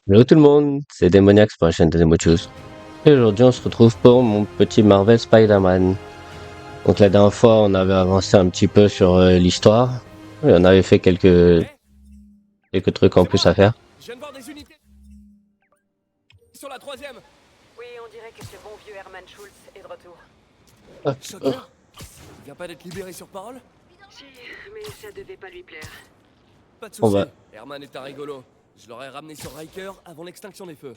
Hello tout le monde, c'est Demoniax pour la chaîne de Demochus. Et aujourd'hui on se retrouve pour mon petit Marvel Spider-Man. Donc la dernière fois on avait avancé un petit peu sur l'histoire. Et on avait fait Eh, quelques trucs en c'est plus moi! à faire. Je viens de voir des unités sur la troisième! Oui, on dirait que ce bon vieux Hermann Schultz est de retour. Hop, Shocker? Il vient pas d'être libéré sur parole? Si, mais ça devait pas lui plaire. Pas de on soucis. va, Herman est un rigolo. Je l'aurais ramené sur Riker avant l'extinction des feux.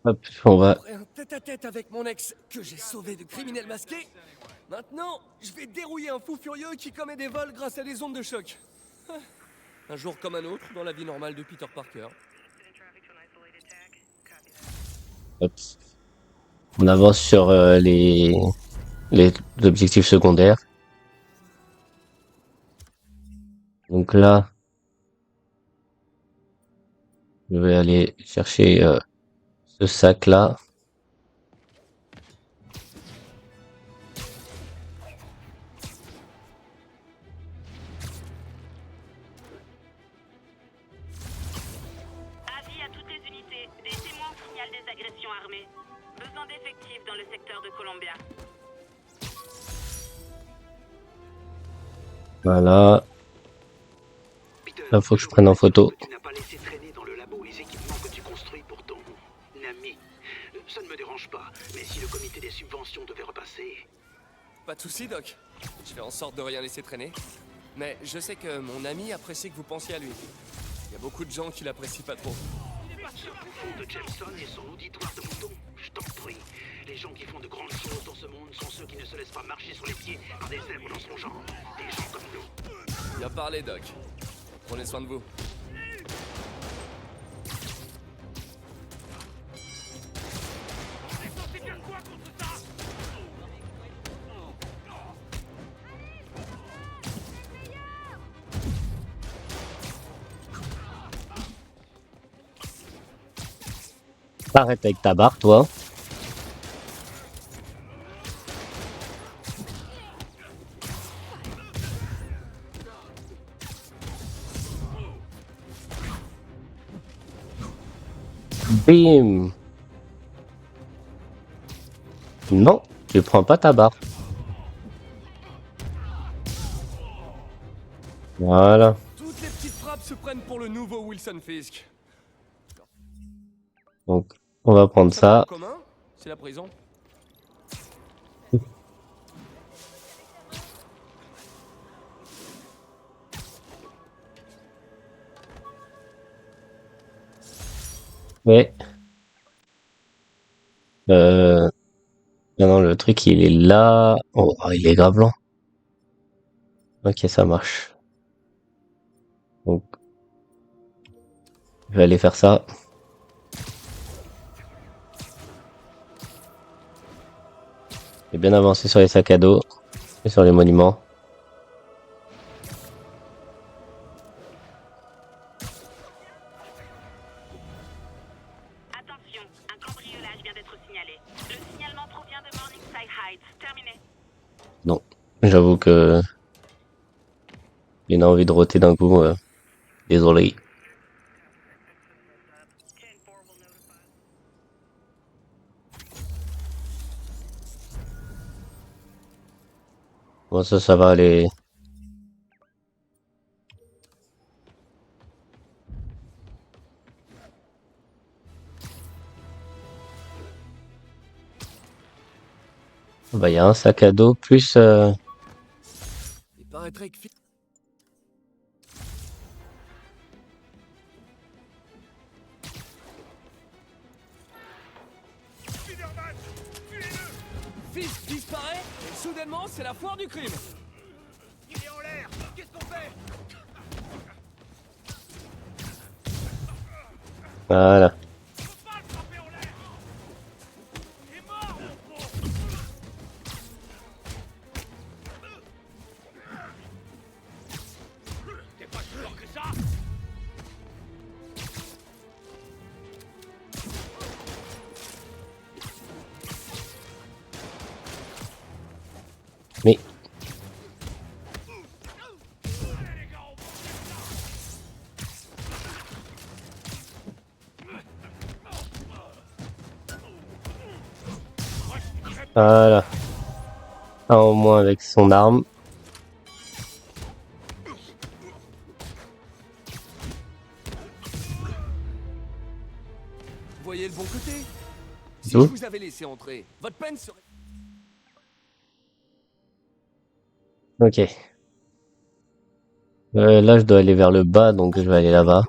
hop, on va. Après un tête-à-tête avec mon ex que j'ai sauvé de criminels masqués, maintenant, je vais dérouiller un fou furieux qui commet des vols grâce à des ondes de choc. Un jour comme un autre dans la vie normale de Peter Parker. Hop. On avance sur les objectifs secondaires. Donc là, je vais aller chercher ce sac là. Avis à toutes les unités. Des témoins signalent des agressions armées. Besoin d'effectifs dans le secteur de Columbia. Voilà, Peter, là faut que je prenne en photo. tu n'as pas laissé traîner dans le labo les équipements que tu construis pour ton ami. Ça ne me dérange pas, mais si le comité des subventions devait repasser... Pas de soucis, Doc. Je fais en sorte de rien laisser traîner. Mais je sais que mon ami apprécie que vous pensiez à lui. Il y a beaucoup de gens qui l'apprécient pas trop. Ce bouffon de Jameson et son auditoire de moutons, je t'en prie. Les gens qui font de grandes choses dans ce monde sont ceux qui ne se laissent pas marcher sur les pieds par des zèbres dans son genre. Des gens comme nous. Bien parlé, Doc. Prenez soin de vous. Arrête avec ta barre, toi. Bim. Non, tu prends pas ta barre. Voilà. Toutes les petites frappes se prennent pour le nouveau Wilson Fisk. Donc, on va prendre Ça en ça. commun, c'est la prison. Mais, non, le truc, il est là. Oh, il est grave lent. Ok, ça marche. Donc, je vais aller faire ça. J'ai bien avancé sur les sacs à dos et sur les monuments. Attention, un cambriolage vient d'être signalé. Le signalement provient de Morningside Heights. Terminé. Non, j'avoue que il a envie de roter d'un coup. Désolé. Bon, ça va aller. Bah, il y a un sac à dos plus. Il paraîtrait que... Fisk disparaît et soudainement c'est la foire du crime. Il est en l'air. Qu'est-ce qu'on fait? Voilà. T'es pas si fort que ça? Mais. Voilà. Un au moins avec son arme. Voyez le bon côté. Si D'où je vous avais laissé entrer, votre peine serait... Ok. Là, je dois aller vers le bas, donc je vais aller là-bas.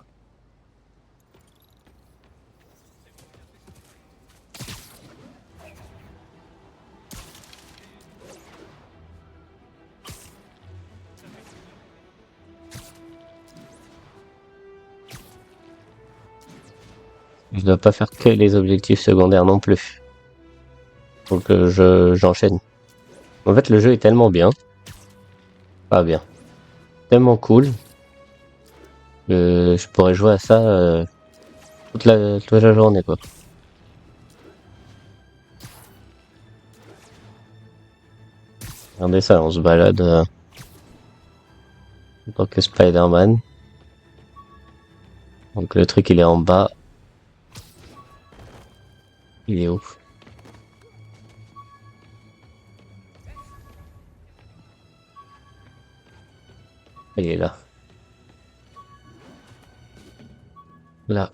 Je dois pas faire que les objectifs secondaires non plus. Donc j'enchaîne. En fait, le jeu est tellement bien. Pas bien. Tellement cool. Que je pourrais jouer à ça toute la journée, quoi. Regardez ça, on se balade en tant que Spider-Man. Donc le truc, il est en bas. Il est où? Il est là. Là.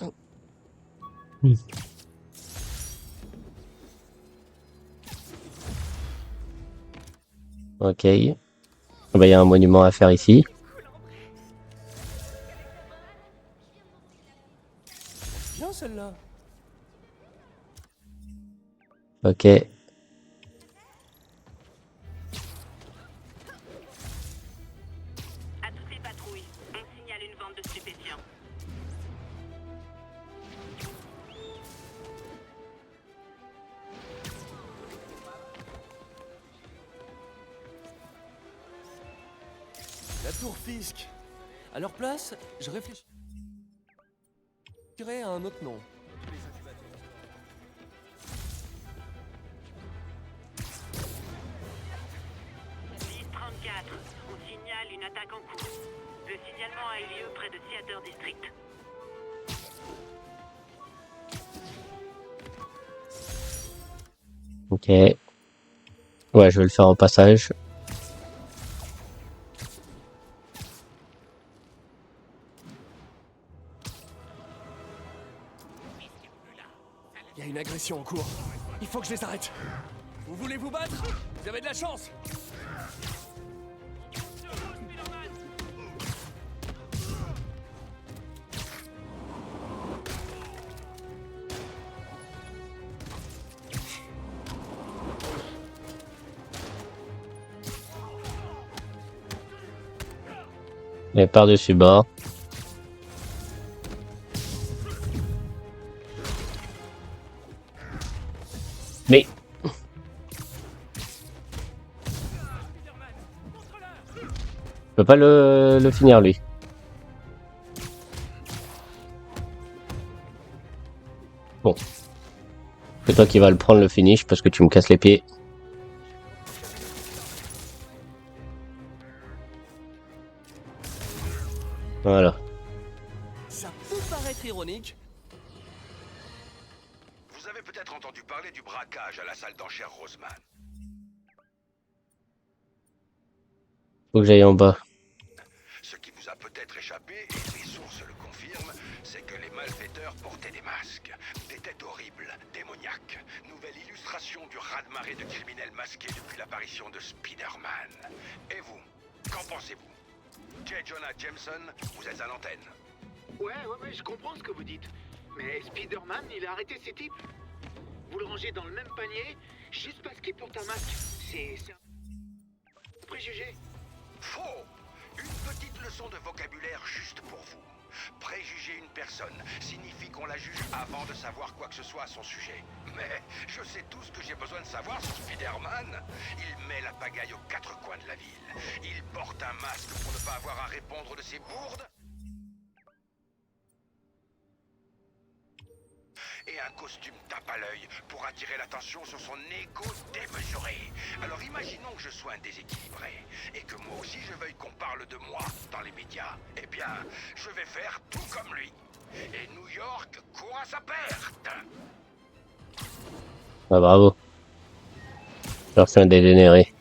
Ok. Ah bah, il y a un monument à faire ici. Bien celle-là. Ok. À toutes les patrouilles, on signale une vente de stupéfiants. La tour Fisk. À leur place, je réfléchirais à un autre nom. 10-34, on signale une attaque en cours. Le signalement a eu lieu près de Theater District. Ok. Ouais, je vais le faire au passage. Il y a une agression en cours. Il faut que je les arrête. Vous voulez vous battre? Vous avez de la chance. Et par-dessus bord. Mais... Je peux pas le finir, lui. Bon. C'est toi qui vas le prendre, le finish, parce que tu me casses les pieds. Voilà. Ça peut paraître ironique. Vous avez peut-être entendu parler du braquage à la salle d'enchères Roseman. Faut que j'aille en bas. Ce qui vous a peut-être échappé, et les sources le confirment, c'est que les malfaiteurs portaient des masques. Des têtes horribles, démoniaques. Nouvelle illustration du raz-de-marée de criminels masqués depuis l'apparition de Spider-Man. Et vous, qu'en pensez-vous? J. Jonah Jameson, vous êtes à l'antenne. Ouais, je comprends ce que vous dites. Mais Spider-Man, il a arrêté ces types. Vous le rangez dans le même panier, juste parce qu'il porte un masque. C'est un préjugé. Faux! Une petite leçon de vocabulaire juste pour vous. Préjuger une personne signifie qu'on la juge avant de savoir quoi que ce soit à son sujet. Mais je sais tout ce que j'ai besoin de savoir sur Spider-Man. Il met la pagaille aux quatre coins de la ville. Il porte un masque pour ne pas avoir à répondre de ses bourdes. Et un costume tape à l'œil pour attirer l'attention sur son égo démesuré. Alors imaginons que je sois un déséquilibré et que moi aussi je veuille qu'on parle de moi dans les médias. Eh bien, je vais faire tout comme lui. Et New York court à sa perte. Ah, bravo. Alors c'est un dégénéré.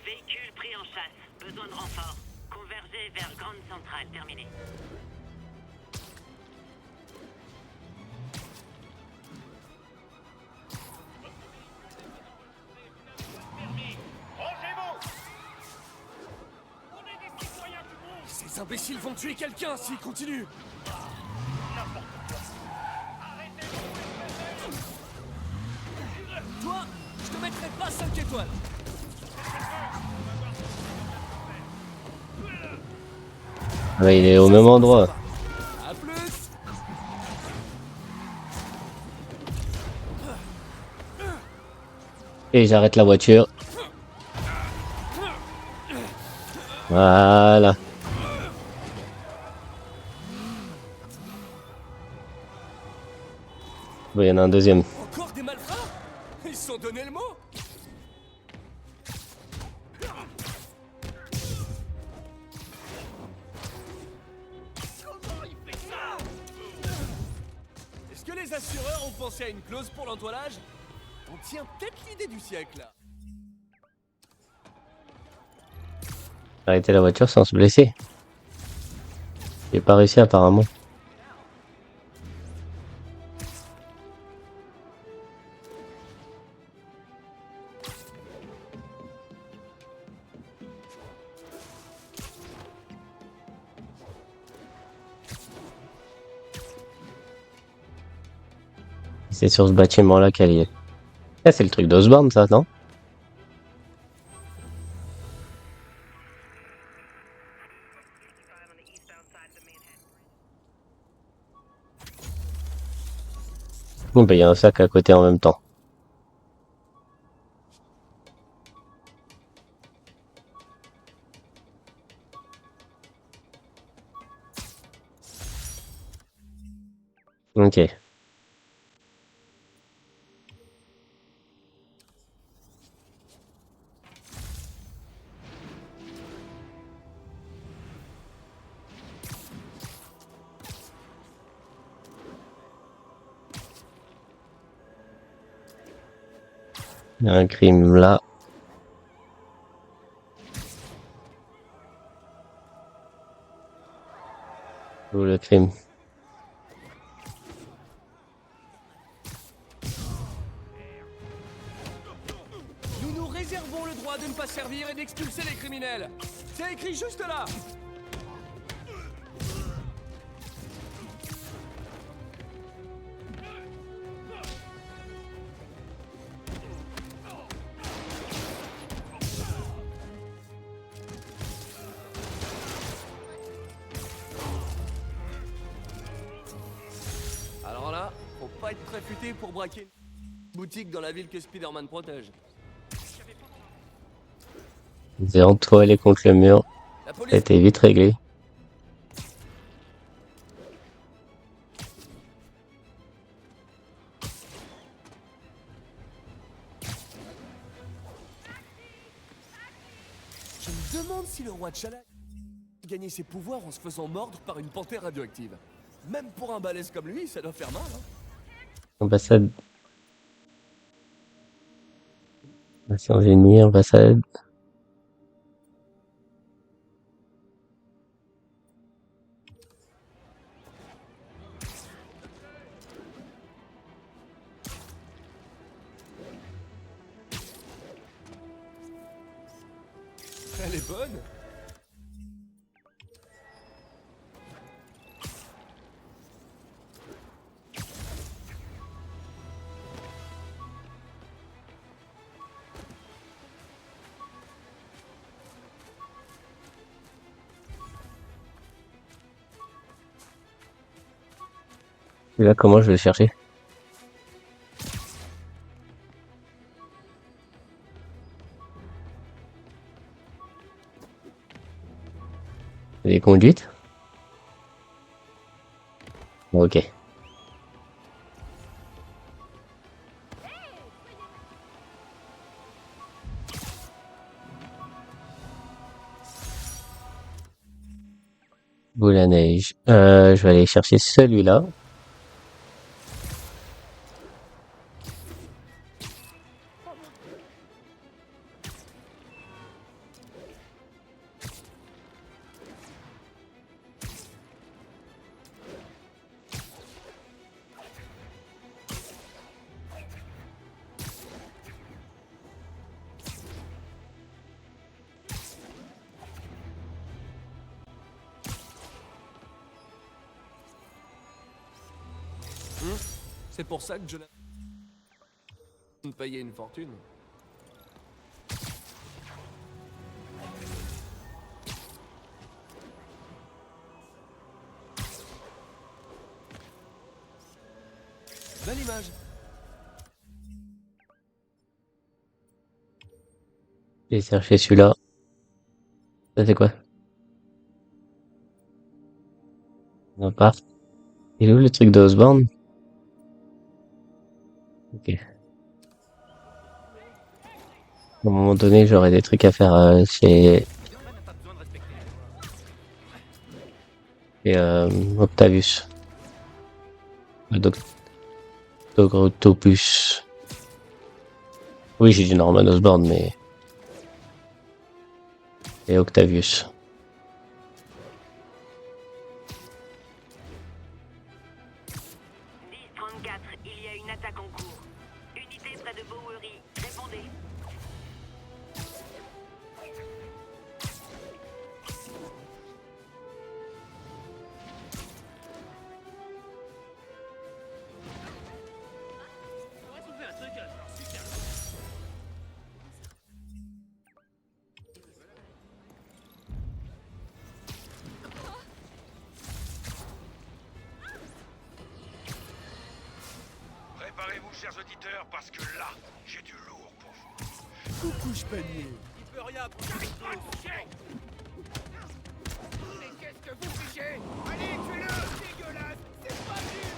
Véhicule pris en chasse. Besoin de renfort. Convergez vers Grande Centrale. Terminé. Ces imbéciles vont tuer quelqu'un s'ils continuent. Toi, je te mettrai pas 5 étoiles. Ouais, il est au même endroit. À plus. Et j'arrête la voiture. Voilà. Bon, il y en a un deuxième. Encore des malfrats? Ils se sont donné le mot? Comment il fait ça? Est-ce que les assureurs ont pensé à une clause pour l'entoilage? On tient peut-être l'idée du siècle là. Arrêter la voiture sans se blesser. J'ai pas réussi apparemment. C'est sur ce bâtiment là qu'elle y est. Ah, c'est le truc d'Osborne ça, non? Bon, bah, il y a un sac à côté en même temps. Ok. Il y a un crime là. Où le crime? Nous nous réservons le droit de ne pas servir et d'expulser les criminels. C'est écrit juste là. Alors là, faut pas être très futé pour braquer une boutique dans la ville que Spider-Man protège. J'ai entoilé contre le mur. La Ça a police. été vite réglé. Je me demande si le roi T'Challa a gagné ses pouvoirs en se faisant mordre par une panthère radioactive. Même pour un balèze comme lui, ça doit faire mal, hein. Ambassade. Nations Unies, ambassade. Elle est bonne. Et là, comment je vais le chercher? Les conduites? Ok. Boule à neige. Je vais aller chercher celui-là. C'est pour ça que Jonathan me payait une fortune. Belle image. J'ai cherché celui-là. Ça c'est quoi? Non pas. Il est où le truc d'Osborne? Ok. À un moment donné, j'aurai des trucs à faire chez Octavius. Doc Doctopus. Oui, j'ai dit Norman Osborn, mais... Et Octavius. Il y a une attaque en cours. Unité près de Bowery, répondez. Préparez-vous, chers auditeurs, parce que là, j'ai du lourd pour vous. Coucou, panier. Il peut rien pour ça. Mais qu'est-ce que vous fichez? Allez, tuez-le! Dégueulasse! C'est pas dur!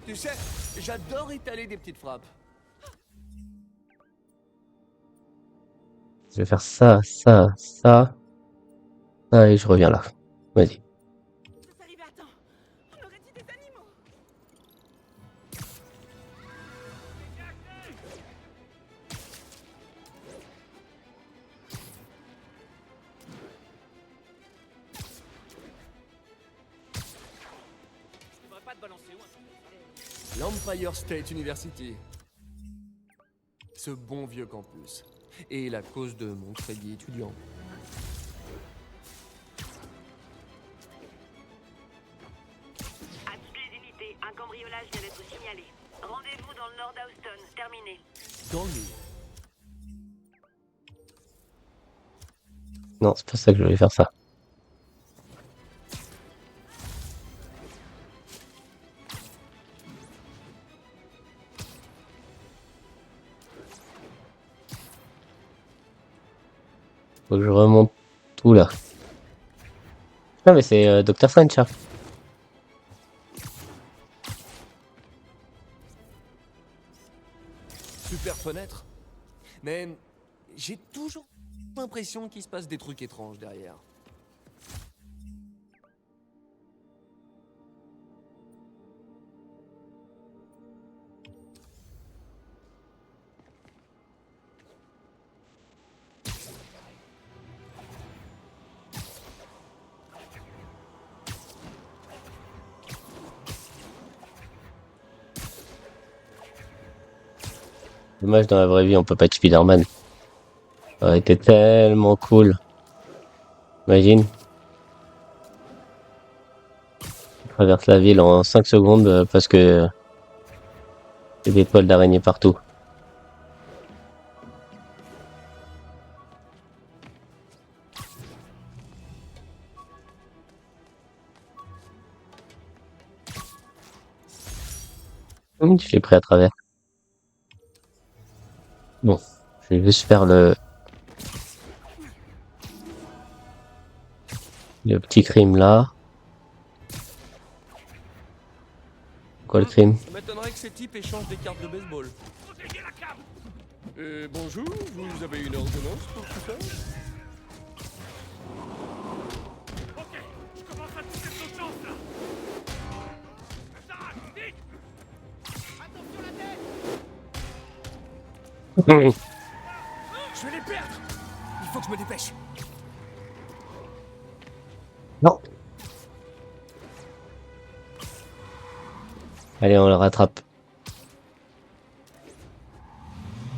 Tu sais, j'adore étaler des petites frappes. Je vais faire ça, et je reviens là. Vas-y. C'est arrivé à temps. On aurait dit des animaux. Je devrais pas te balancer où un truc comme ça. L'Empire State University. Ce bon vieux campus. Et la cause de mon crédit étudiant. À toutes les unités, un cambriolage vient d'être signalé. Rendez-vous dans le nord d'Houston. Terminé. Dans le mur. Non, c'est pas ça que je voulais faire ça. Faut que je remonte tout là. Non mais c'est Dr. French, hein. Super fenêtre. Mais j'ai toujours l'impression qu'il se passe des trucs étranges derrière. Dommage, dans la vraie vie, on peut pas être Spider-Man. Ça aurait été tellement cool. Imagine. On traverse la ville en 5 secondes parce que il y a des poils d'araignée partout. Je l'ai pris à travers. Bon, je vais juste faire le petit crime là. Quoi le crime? Ça m'étonnerait que ces types échangent des cartes de baseball. Bonjour, vous avez une ordonnance pour tout ça? Ok, je commence à toucher nos chances là. Ça, vite. Attention la tête. Je vais les perdre. Il faut que je me dépêche. Non. Allez, on le rattrape.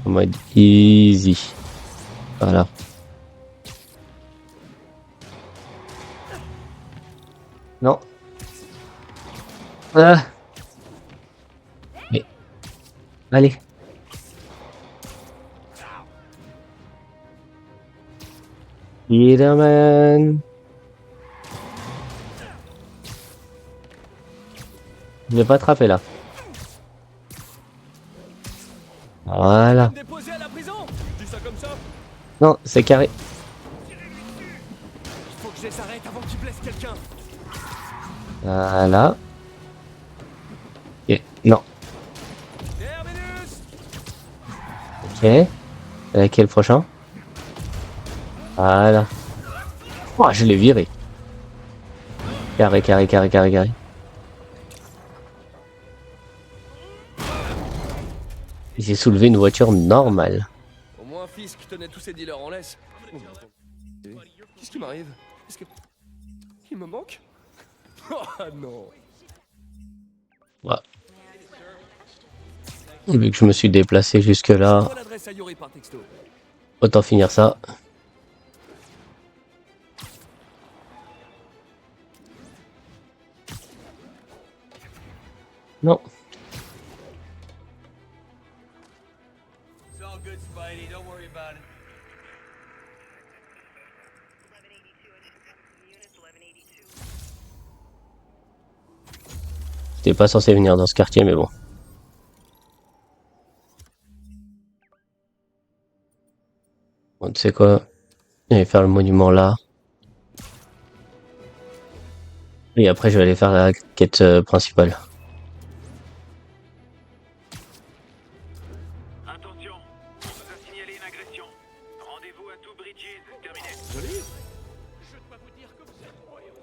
En mode easy. Voilà. Non. Ah. Mais. Allez. Spider-Man. Je vais pas attraper là. Voilà. Me déposer à la prison? Dis ça comme ça. Non, c'est carré. Il faut que je les arrête avant qu'ils blessent quelqu'un. Voilà. Et non. Terminus. Ok. Quel prochain? Voilà. Oh, je l'ai viré. Carré, carré, carré, carré, carré. J'ai soulevé une voiture normale. Au moins Fisk tenait tous ces dealers en laisse. Qu'est-ce qui m'arrive? Est-ce que... Il me manque? Oh non. Ouais. Vu que je me suis déplacé jusque là, Envoie l'adresse à Yuri par texto. autant finir ça. Non. It's all good, Spidey. Don't worry about it. J'étais pas censé venir dans ce quartier, mais bon. Bon, tu sais quoi? Je vais faire le monument là. Et après, je vais aller faire la quête principale. Attention, on nous a signalé une agression. Rendez-vous à Two Bridges, terminé. Joli. Je dois vous dire comme c'est incroyable.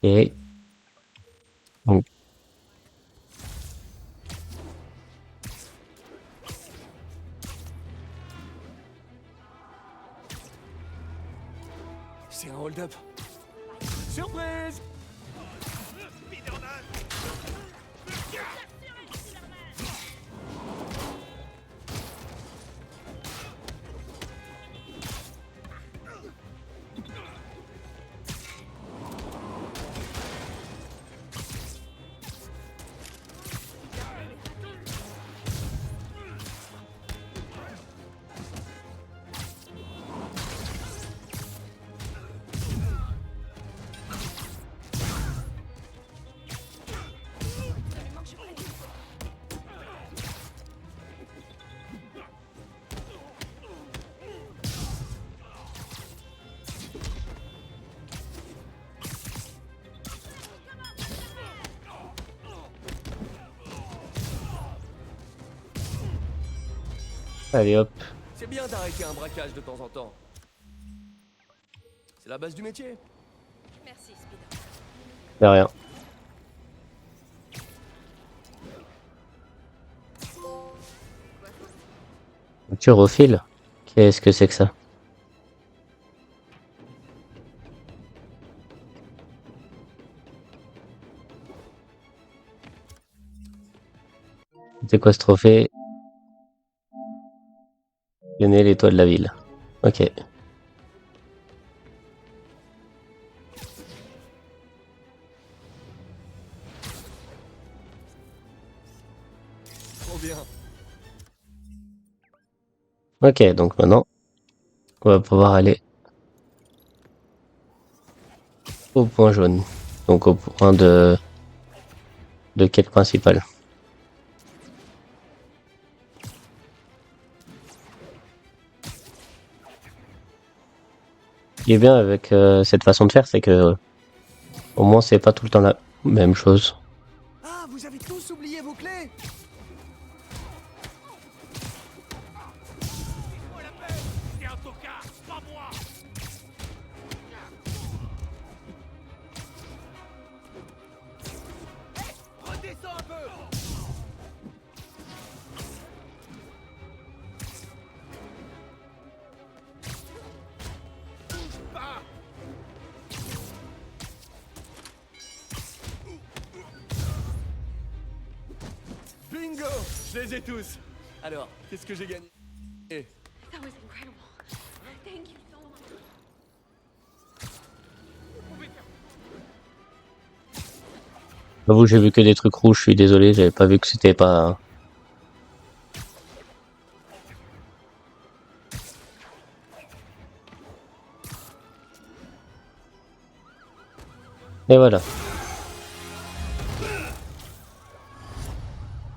Et donc, C'est un hold-up. Surprise. allez hop. C'est bien d'arrêter un braquage de temps en temps. C'est la base du métier. Merci, Spider. De rien. Voiture au fil? Qu'est-ce que c'est que ça? C'est quoi ce trophée? Gagner les toits de la ville. Ok. Trop bien. Ok, donc maintenant, on va pouvoir aller au point jaune. Donc au point de de quête principale. Ce qui est bien avec cette façon de faire, c'est que au moins c'est pas tout le temps la même chose. Ah, vous avez tous oublié vos clés. C'est un tocard, pas moi. Redescends un peu. Bouge pas. Bingo, je les ai tous. Alors, qu'est-ce que j'ai gagné? That was incredible. Thank you so much. J'avoue, j'ai vu que des trucs rouges, je suis désolé, j'avais pas vu que c'était pas. Et voilà.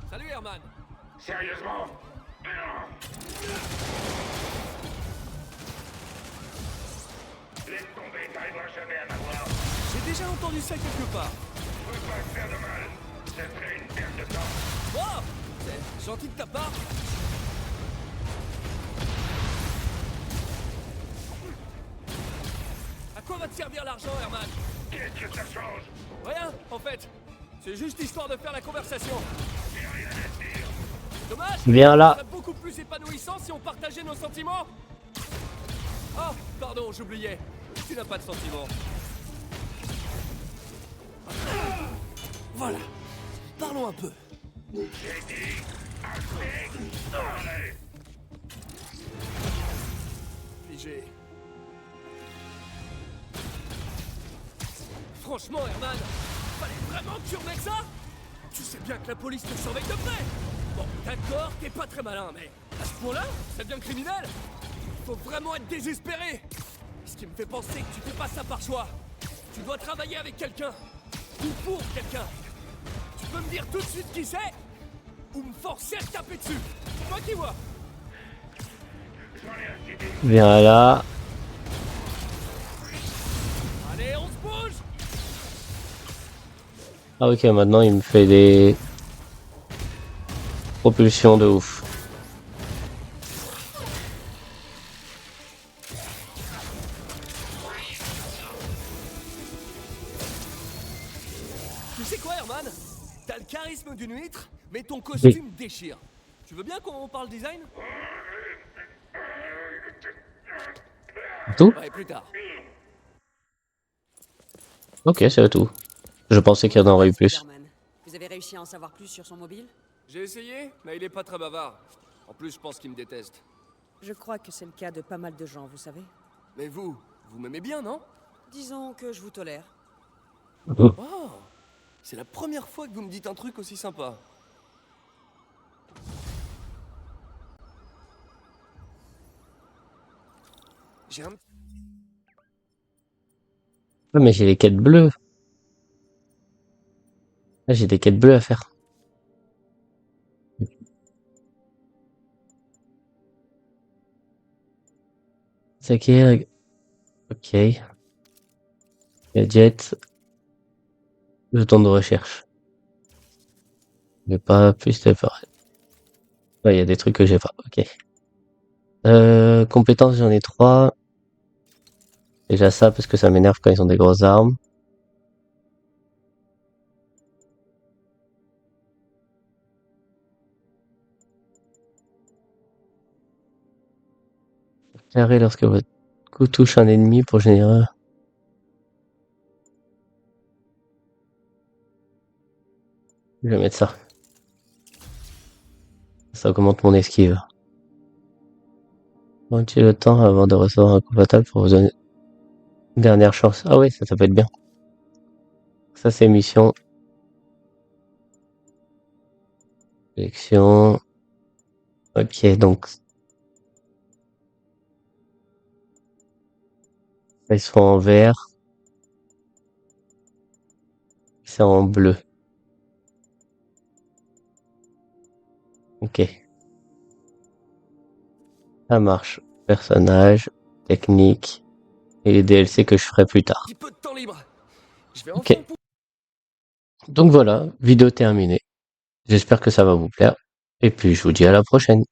Salut Herman. Sérieusement? Laisse tomber, t'arriveras jamais à m'avoir. J'ai déjà entendu ça quelque part. Je veux pas te faire de mal. Ça serait une perte de temps. Oh, c'est gentil de ta part. À quoi va te servir l'argent, Herman? Qu'est-ce que ça change? Rien, en fait. C'est juste histoire de faire la conversation. J'ai rien à dire. Dommage. Viens là. Ce serait beaucoup plus épanouissant si on partageait nos sentiments. Oh, pardon, j'oubliais. Tu n'as pas de sentiments. Voilà. Parlons un peu. J'ai dit assez. Allez. Figé. Franchement, Herman, fallait vraiment que tu remettes ça? Tu sais bien que la police te surveille de près. Bon, d'accord, t'es pas très malin, mais à ce point-là, ça devient criminel. Faut vraiment être désespéré. Ce qui me fait penser que tu fais pas ça par choix. Tu dois travailler avec quelqu'un. Ou pour quelqu'un. Tu peux me dire tout de suite qui c'est? Ou me forcer à te taper dessus? Toi qui vois. Viens là. Allez, on se bouge. Ah ok, maintenant il me fait des propulsions de ouf. Tu sais quoi, Herman? T'as le charisme d'une huître, mais ton costume déchire. Tu veux bien qu'on parle design? Tout? Ouais, plus tard. Ok, c'est tout. Je pensais qu'il y en aurait eu plus. Spider-Man. Vous avez réussi à en savoir plus sur son mobile? J'ai essayé, mais il est pas très bavard. En plus, je pense qu'il me déteste. Je crois que c'est le cas de pas mal de gens, vous savez. Mais vous m'aimez bien, non? Disons que je vous tolère. Oh, c'est la première fois que vous me dites un truc aussi sympa. J'ai un... Ouais, mais j'ai les quêtes bleues. Là, j'ai des quêtes bleues à faire. Attaquer. Ok. Gadget. Jeton de recherche. Mais pas plus de pareil. Ouais, il y a des trucs que j'ai pas. Ok. Compétences, j'en ai 3. Déjà ça, parce que ça m'énerve quand ils ont des grosses armes. Carré lorsque votre coup touche un ennemi pour générer. Je vais mettre ça. Ça augmente mon esquive. Prends-tu le temps avant de recevoir un coup fatal pour vous donner une dernière chance. Ah ouais, ça peut être bien. Ça c'est mission. Sélection. Ok, donc ça, ils sont en vert. C'est en bleu. Ok. Ça marche. Personnage, technique et les DLC que je ferai plus tard. Un petit peu de temps libre. Je vais Ok. enfin pouvoir... Donc voilà, vidéo terminée. J'espère que ça va vous plaire. Et puis je vous dis à la prochaine.